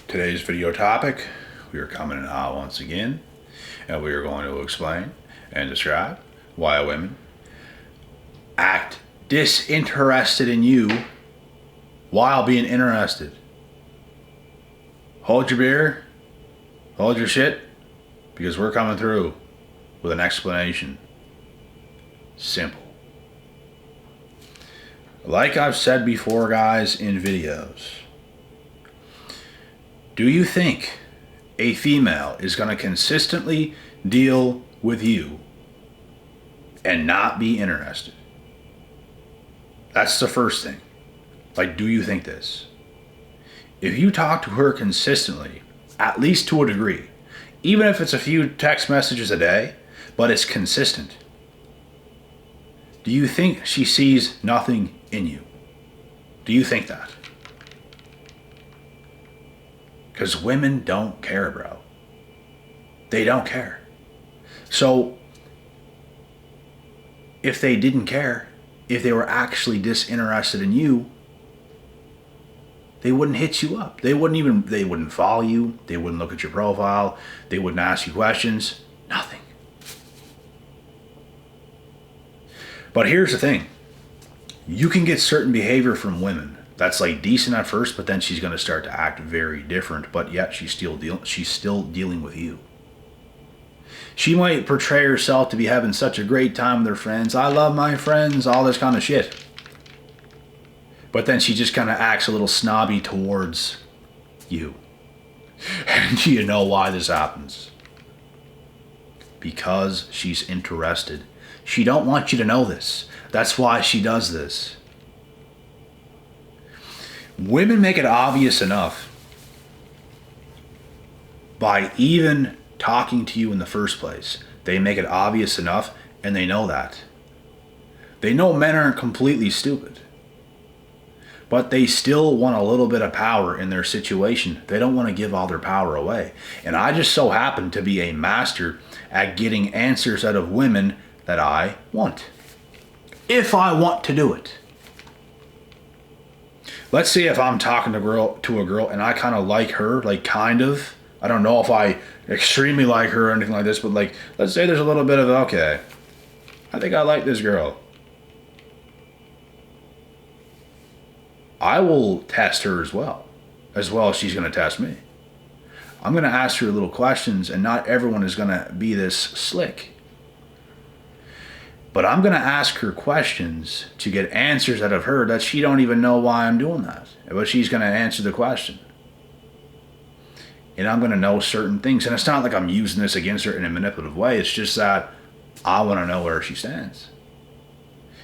Today's video topic, we are coming out once again, and we are going to explain and describe why women act disinterested in you while being interested. Hold your beer, hold your shit, because we're coming through with an explanation. Simple. Like I've said before, guys, in videos, do you think a female is going to consistently deal with you and not be interested? That's the first thing. Like, do you think this? If you talk to her consistently, at least to a degree, even if it's a few text messages a day, but it's consistent, do you think she sees nothing in you? Do you think that? Because women don't care, bro. They don't care. So, if they didn't care, if they were actually disinterested in you, they wouldn't hit you up. They wouldn't follow you. They wouldn't look at your profile. They wouldn't ask you questions. Nothing. But here's the thing. You can get certain behavior from women that's like decent at first, but then she's going to start to act very different, but yet she's still dealing with you. She might portray herself to be having such a great time with her friends. I love my friends, all this kind of shit. But then she just kind of acts a little snobby towards you. And do you know why this happens? Because she's interested. She don't want you to know this. That's why she does this. Women make it obvious enough by even talking to you in the first place. They make it obvious enough, and they know that. They know men aren't completely stupid. But they still want a little bit of power in their situation. They don't want to give all their power away. And I just so happen to be a master at getting answers out of women that I want. If I want to do it. Let's say if I'm talking to a girl and I kind of like her, like kind of. I don't know if I extremely like her or anything like this, but like, let's say there's a little bit of, okay, I think I like this girl. I will test her as well as she's going to test me. I'm going to ask her little questions, and not everyone is going to be this slick. But I'm going to ask her questions to get answers out of her that she don't even know why I'm doing that. But she's going to answer the question. And I'm going to know certain things. And it's not like I'm using this against her in a manipulative way. It's just that I want to know where she stands.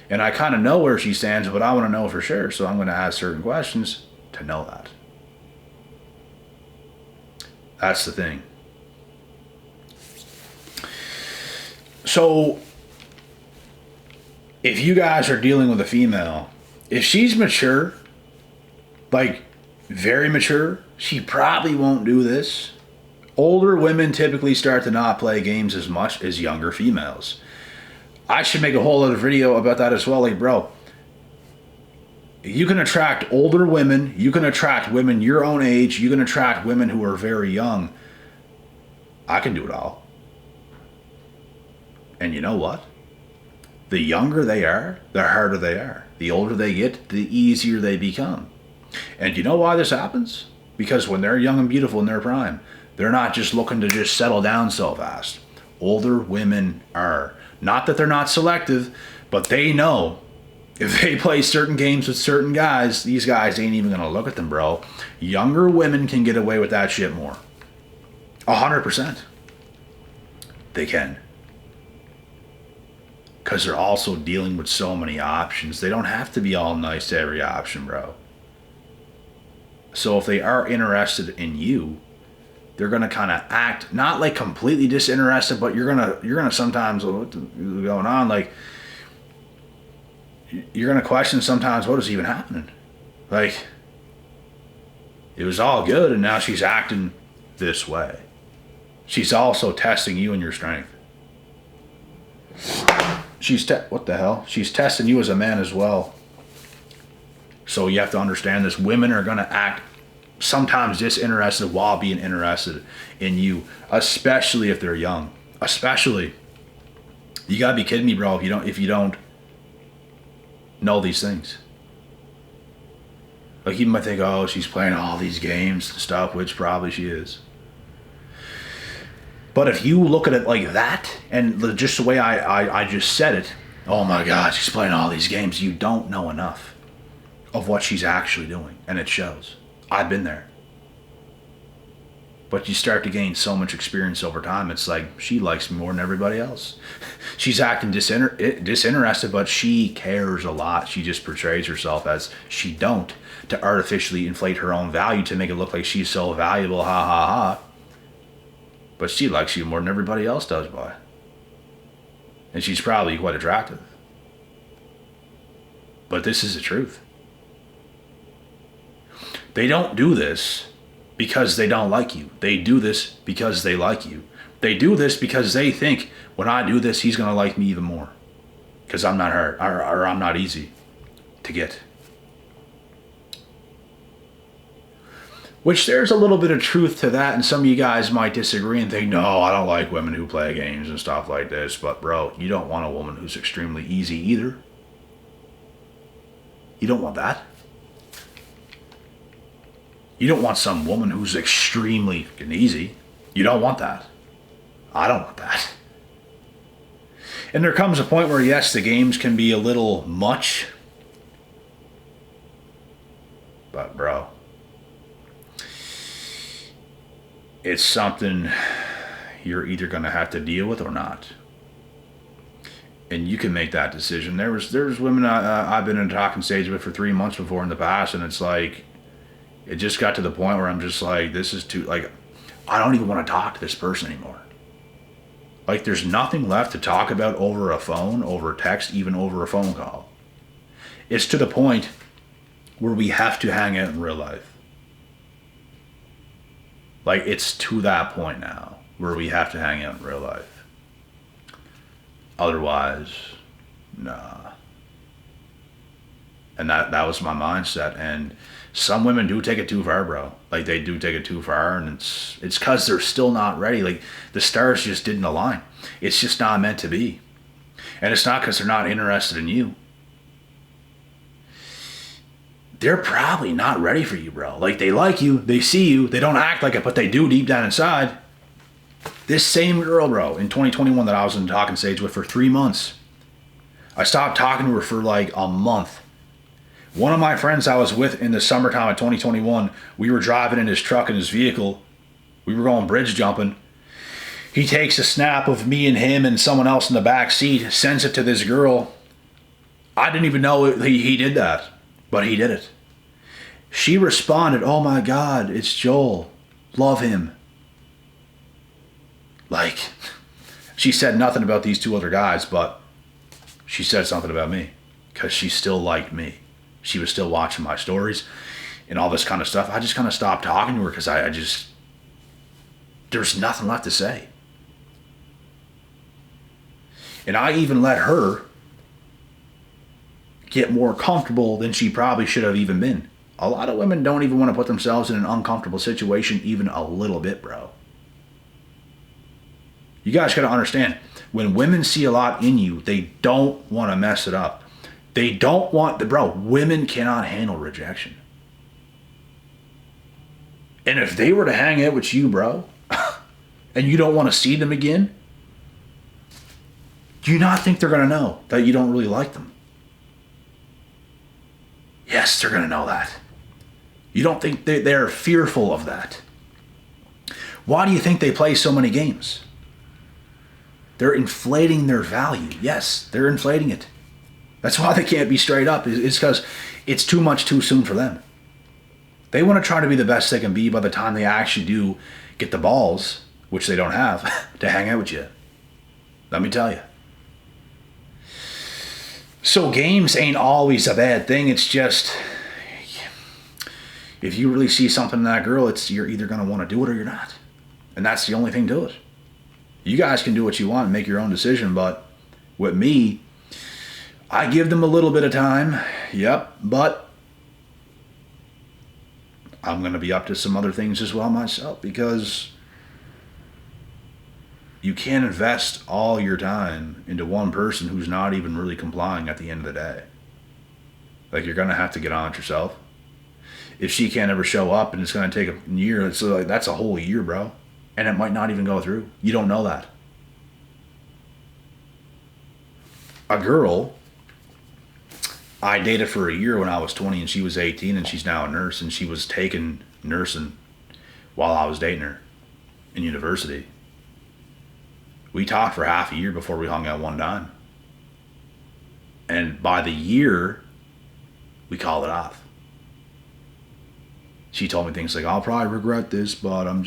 And I kind of know where she stands, but I want to know for sure. So I'm going to ask certain questions to know that. That's the thing. So, if you guys are dealing with a female, if she's mature, like very mature, she probably won't do this. Older women typically start to not play games as much as younger females. I should make a whole other video about that as well. Like, bro, you can attract older women. You can attract women your own age. You can attract women who are very young. I can do it all. And you know what? The younger they are, the harder they are. The older they get, the easier they become. And you know why this happens? Because when they're young and beautiful in their prime, they're not just looking to just settle down so fast. Older women are. Not that they're not selective, but they know if they play certain games with certain guys, these guys ain't even going to look at them, bro. Younger women can get away with that shit more. 100%. They can. Because they're also dealing with so many options. They don't have to be all nice to every option, bro. So if they are interested in you, they're going to kind of act not like completely disinterested, but you're going to sometimes, what's going on? Like, you're going to question sometimes, what is even happening? Like, it was all good, and now she's acting this way. She's also testing you and your strength. What the hell? She's testing you as a man as well. So you have to understand this. Women are going to act sometimes disinterested while being interested in you, especially if they're young. Especially, you gotta be kidding me, bro, if you don't know these things. Like, you might think, oh, she's playing all these games and stuff, which probably she is. But if you look at it like that, and just the way I just said it, oh my God, she's playing all these games, you don't know enough of what she's actually doing. And it shows. I've been there. But you start to gain so much experience over time, it's like, she likes me more than everybody else. She's acting disinterested, but she cares a lot. She just portrays herself as she don't, to artificially inflate her own value, to make it look like she's so valuable, ha ha ha. But she likes you more than everybody else does, boy. And she's probably quite attractive. But this is the truth. They don't do this because they don't like you. They do this because they like you. They do this because they think, when I do this, he's going to like me even more. Because I'm not hard, or I'm not easy to get. Which there's a little bit of truth to that, and some of you guys might disagree and think, no, I don't like women who play games and stuff like this. But bro, you don't want a woman who's extremely easy either. You don't want that. You don't want some woman who's extremely easy. You don't want that. I don't want that. And there comes a point where, yes, the games can be a little much. But bro, it's something you're either going to have to deal with or not. And you can make that decision. There's women I've been in a talking stage with for 3 months before in the past, and it's like, it just got to the point where I'm just like, this is too, like, I don't even want to talk to this person anymore. Like, there's nothing left to talk about over a phone, over text, even over a phone call. It's to the point where we have to hang out in real life. Like, it's to that point now where we have to hang out in real life. Otherwise, nah. And that was my mindset. And some women do take it too far, bro. Like, they do take it too far, and it's because they're still not ready. Like, the stars just didn't align. It's just not meant to be. And it's not because they're not interested in you. They're probably not ready for you, bro. Like, they like you, they see you, they don't act like it, but they do deep down inside. This same girl, bro, in 2021 that I was in talking stage with for 3 months, I stopped talking to her for like a month. One of my friends I was with in the summertime of 2021, we were driving in his truck in his vehicle. We were going bridge jumping. He takes a snap of me and him and someone else in the back seat, sends it to this girl. I didn't even know he did that, but he did it. She responded, oh my God, it's Joel. Love him. Like, she said nothing about these two other guys, but she said something about me because she still liked me. She was still watching my stories and all this kind of stuff. I just kind of stopped talking to her because I just, there's nothing left to say. And I even let her get more comfortable than she probably should have even been. A lot of women don't even want to put themselves in an uncomfortable situation even a little bit, bro. You guys got to understand, when women see a lot in you, they don't want to mess it up. They don't want, bro, women cannot handle rejection. And if they were to hang out with you, bro, and you don't want to see them again, do you not think they're going to know that you don't really like them? Yes, they're going to know that. You don't think they're fearful of that? Why do you think they play so many games? They're inflating their value. Yes, they're inflating it. That's why they can't be straight up. It's because it's too much too soon for them. They want to try to be the best they can be by the time they actually do get the balls, which they don't have, to hang out with you. Let me tell you. So games ain't always a bad thing. It's just, if you really see something in that girl, you're either going to want to do it or you're not. And that's the only thing to it. You guys can do what you want and make your own decision, but with me, I give them a little bit of time. Yep, but I'm going to be up to some other things as well myself, because you can't invest all your time into one person who's not even really complying at the end of the day. Like, you're going to have to get on it yourself. If she can't ever show up and it's going to take a year, it's like, that's a whole year, bro. And it might not even go through. You don't know that. A girl I dated for a year when I was 20 and she was 18, and she's now a nurse, and she was taking nursing while I was dating her in university. We talked for half a year before we hung out one time. And by the year, we called it off. She told me things like, I'll probably regret this, but I'm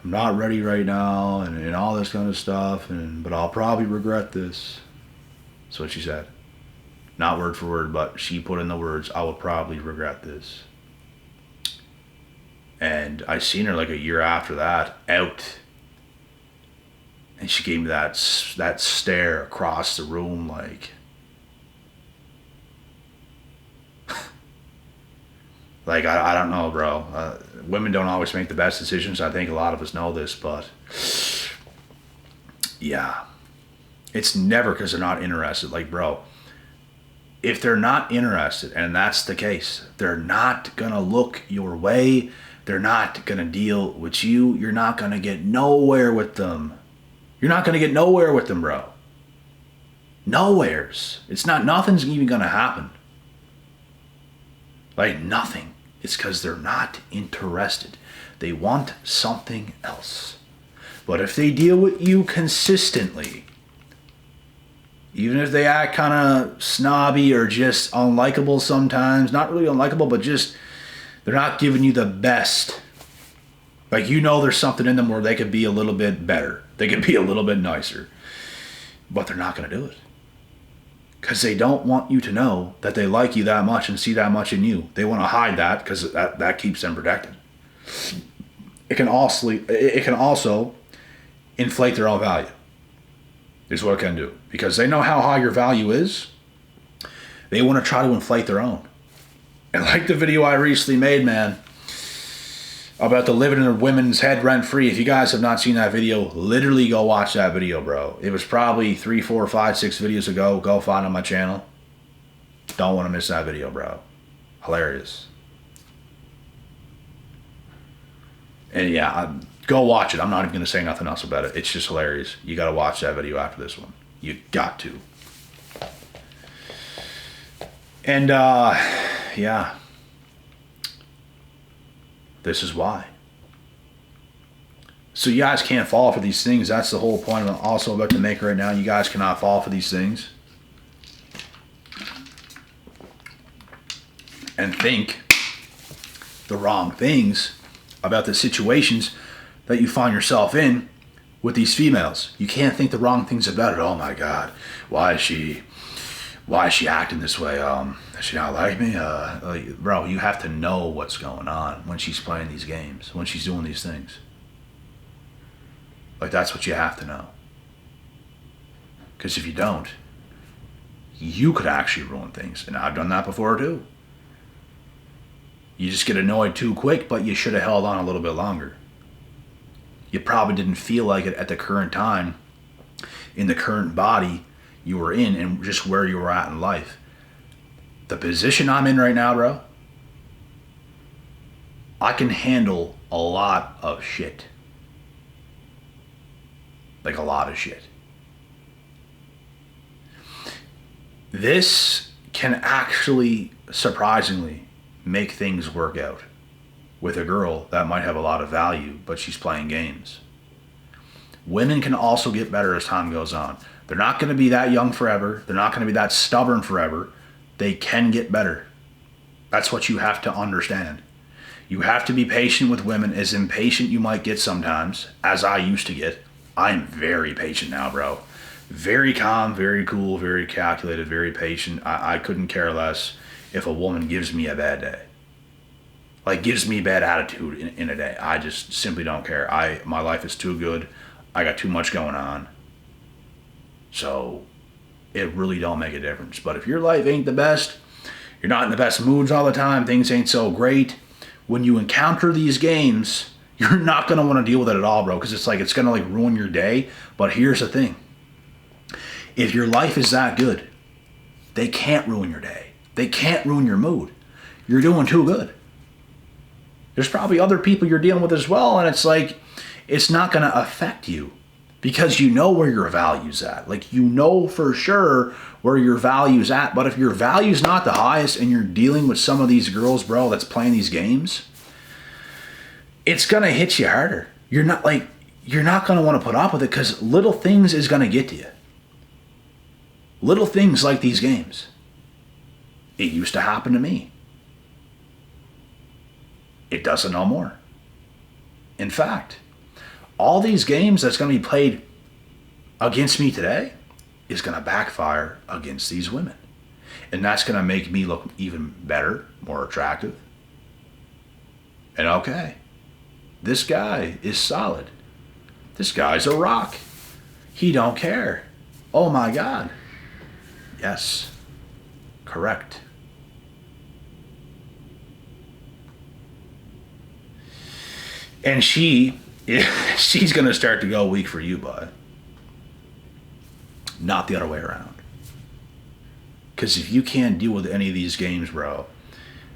not ready right now, and all this kind of stuff, but I'll probably regret this. That's what she said. Not word for word, but she put in the words, I will probably regret this. And I seen her like a year after that, out. And she gave me that stare across the room, like, like, I don't know, bro. Women don't always make the best decisions. I think a lot of us know this, but yeah. It's never because they're not interested. Like, bro, if they're not interested, and that's the case, they're not going to look your way. They're not going to deal with you. You're not going to get nowhere with them. You're not going to get nowhere with them, bro. Nowheres. Nothing's even going to happen. Like, nothing. It's because they're not interested. They want something else. But if they deal with you consistently, even if they act kind of snobby or just unlikable sometimes, not really unlikable, but just they're not giving you the best. Like, you know there's something in them where they could be a little bit better. They could be a little bit nicer. But they're not going to do it. Because they don't want you to know that they like you that much and see that much in you. They want to hide that because that keeps them protected. It can also inflate their own value. Is what it can do. Because they know how high your value is. They want to try to inflate their own. And like the video I recently made, man, about the living in a women's head rent-free. If you guys have not seen that video, literally go watch that video, bro. It was probably 3, 4, 5, 6 videos ago. Go find it on my channel. Don't want to miss that video, bro. Hilarious. And yeah, go watch it. I'm not even going to say nothing else about it. It's just hilarious. You got to watch that video after this one. You got to. And, yeah. This is why. So you guys can't fall for these things. That's the whole point I'm also about to make right now. You guys cannot fall for these things. And think the wrong things about the situations that you find yourself in with these females. You can't think the wrong things about it. Oh my God, why is she acting this way? Does she not like me? Like, bro, you have to know what's going on when she's playing these games, when she's doing these things. Like, that's what you have to know. Because if you don't, you could actually ruin things. And I've done that before too. You just get annoyed too quick, but you should have held on a little bit longer. You probably didn't feel like it at the current time, in the current body you were in, and just where you were at in life. The position I'm in right now, bro, I can handle a lot of shit. Like, a lot of shit. This can actually, surprisingly, make things work out with a girl that might have a lot of value, but she's playing games. Women can also get better as time goes on. They're not going to be that young forever. They're not going to be that stubborn forever. They can get better. That's what you have to understand. You have to be patient with women, as impatient you might get sometimes, as I used to get. I'm very patient now, bro. Very calm, very cool, very calculated, very patient. I couldn't care less if a woman gives me a bad day. Like, gives me bad attitude in a day. I just simply don't care. My life is too good. I got too much going on. So it really don't make a difference. But if your life ain't the best, you're not in the best moods all the time, things ain't so great, when you encounter these games, you're not going to want to deal with it at all, bro, because it's like it's going to like ruin your day. But here's the thing. If your life is that good, they can't ruin your day. They can't ruin your mood. You're doing too good. There's probably other people you're dealing with as well, and it's like it's not going to affect you because you know where your value's at. Like, you know for sure where your value's at. But if your value's not the highest and you're dealing with some of these girls, bro, that's playing these games, it's going to hit you harder. You're not going to want to put up with it because little things is going to get to you. Little things like these games. It used to happen to me. It doesn't no more. In fact, all these games that's going to be played against me today is going to backfire against these women. And that's going to make me look even better, more attractive. And okay, this guy is solid. This guy's a rock. He don't care. Oh my God. Yes, correct. And she's going to start to go weak for you, bud. Not the other way around. Because if you can't deal with any of these games, bro,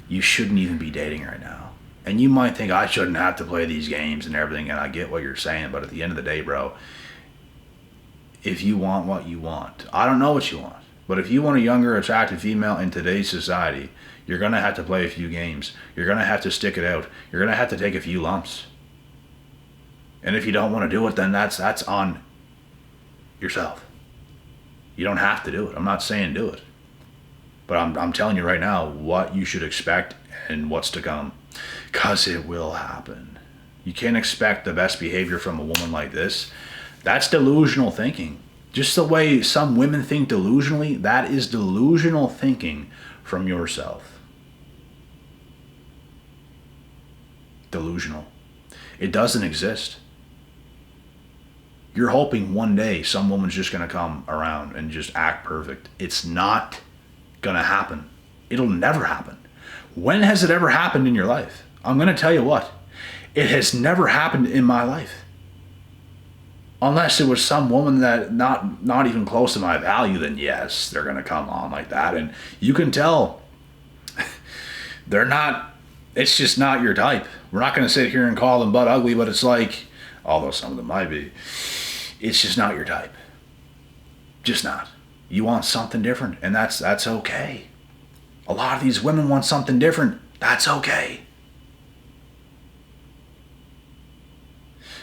you shouldn't even be dating right now. And you might think, I shouldn't have to play these games and everything, and I get what you're saying, but at the end of the day, bro, if you want what you want, I don't know what you want, but if you want a younger, attractive female in today's society, you're going to have to play a few games. You're going to have to stick it out. You're going to have to take a few lumps. And if you don't want to do it, then that's on yourself. You don't have to do it. I'm not saying do it. But I'm telling you right now what you should expect and what's to come. Because it will happen. You can't expect the best behavior from a woman like this. That's delusional thinking. Just the way some women think delusionally, that is delusional thinking from yourself. Delusional. It doesn't exist. You're hoping one day some woman's just going to come around and just act perfect. It's not going to happen. It'll never happen. When has it ever happened in your life? I'm going to tell you what. It has never happened in my life. Unless it was some woman that not even close to my value, then yes, they're going to come on like that. And you can tell they're not, it's just not your type. We're not going to sit here and call them butt ugly, but it's like, although some of them might be, it's just not your type. Just not. You want something different, and that's okay. A lot of these women want something different. That's okay.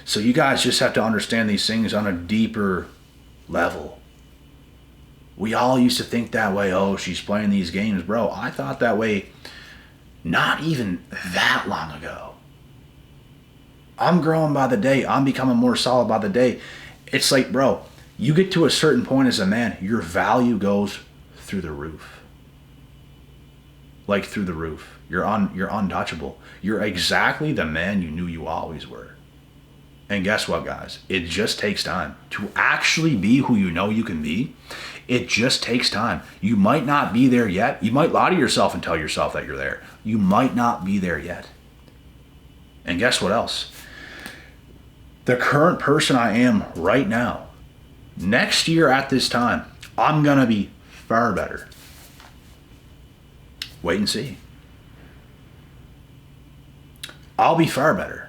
So you guys just have to understand these things on a deeper level. We all used to think that way. Oh, she's playing these games. Bro, I thought that way not even that long ago. I'm growing by the day. I'm becoming more solid by the day. It's like, bro, you get to a certain point as a man, your value goes through the roof. Like through the roof. You're untouchable. You're exactly the man you knew you always were. And guess what, guys? It just takes time to actually be who you know you can be. It just takes time. You might not be there yet. You might lie to yourself and tell yourself that you're there. You might not be there yet. And guess what else? The current person I am right now, next year at this time, I'm going to be far better. Wait and see. I'll be far better.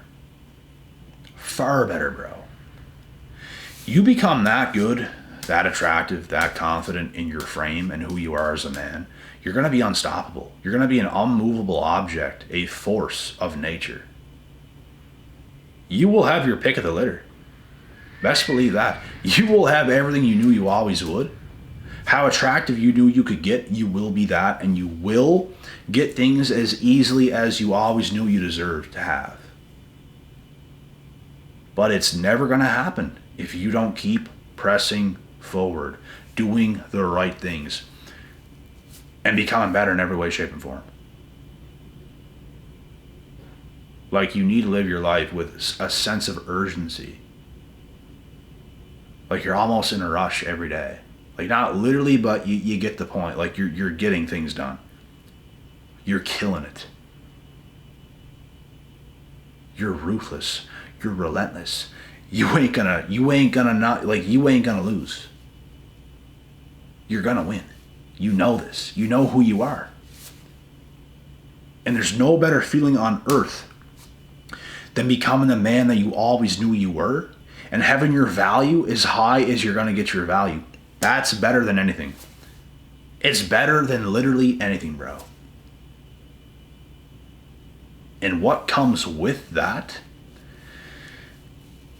Far better, bro. You become that good, that attractive, that confident in your frame and who you are as a man, you're going to be unstoppable. You're going to be an unmovable object, a force of nature. You will have your pick of the litter. Best believe that. You will have everything you knew you always would. How attractive you knew you could get, you will be that, and you will get things as easily as you always knew you deserved to have. But it's never going to happen if you don't keep pressing forward, doing the right things, and becoming better in every way, shape, and form. Like, you need to live your life with a sense of urgency. Like you're almost in a rush every day. Like, not literally, but you get the point. Like, you're getting things done. You're killing it. you're ruthless, you're relentless. You ain't gonna lose. You're gonna win. You know this. You know who you are. And there's no better feeling on earth than becoming the man that you always knew you were and having your value as high as you're gonna get your value. That's better than anything. It's better than literally anything, bro. And what comes with that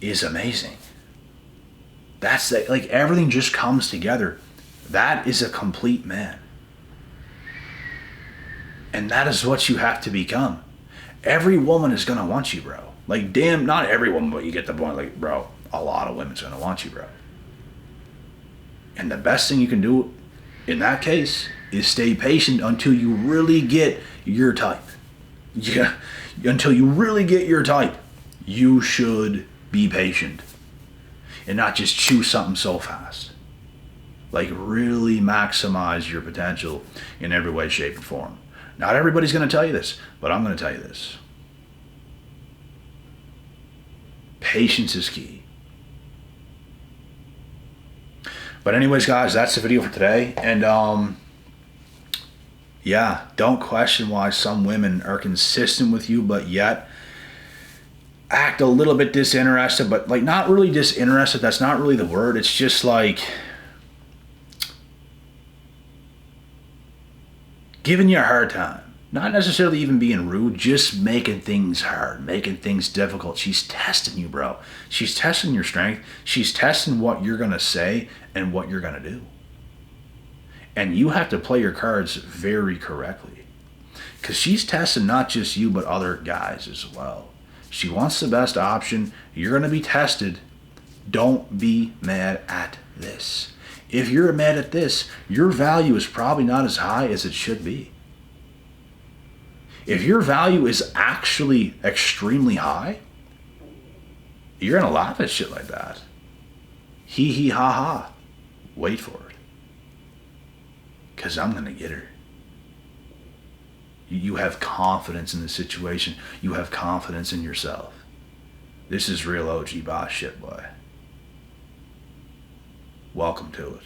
is amazing. That's like everything just comes together. That is a complete man. And that is what you have to become. Every woman is gonna want you, bro. Like, damn, not every woman, but you get the point. Like, bro, a lot of women's gonna want you, bro. And the best thing you can do in that case is stay patient until you really get your type. Yeah, until you really get your type, you should be patient and not just choose something so fast. Like, really maximize your potential in every way, shape, and form. Not everybody's going to tell you this, but I'm going to tell you this. Patience is key. But anyways, guys, that's the video for today. And yeah, don't question why some women are consistent with you, but yet act a little bit disinterested, but like not really disinterested. That's not really the word. It's just like giving you a hard time. Not necessarily even being rude, just making things hard, making things difficult. She's testing you, bro. She's testing your strength. She's testing what you're going to say and what you're going to do. And you have to play your cards very correctly. Because she's testing not just you, but other guys as well. She wants the best option. You're going to be tested. Don't be mad at this. If you're mad at this, your value is probably not as high as it should be. If your value is actually extremely high, you're going to laugh at shit like that. Hee hee ha ha. Wait for it. Because I'm going to get her. You have confidence in the situation. You have confidence in yourself. This is real OG boss shit, boy. Welcome to it.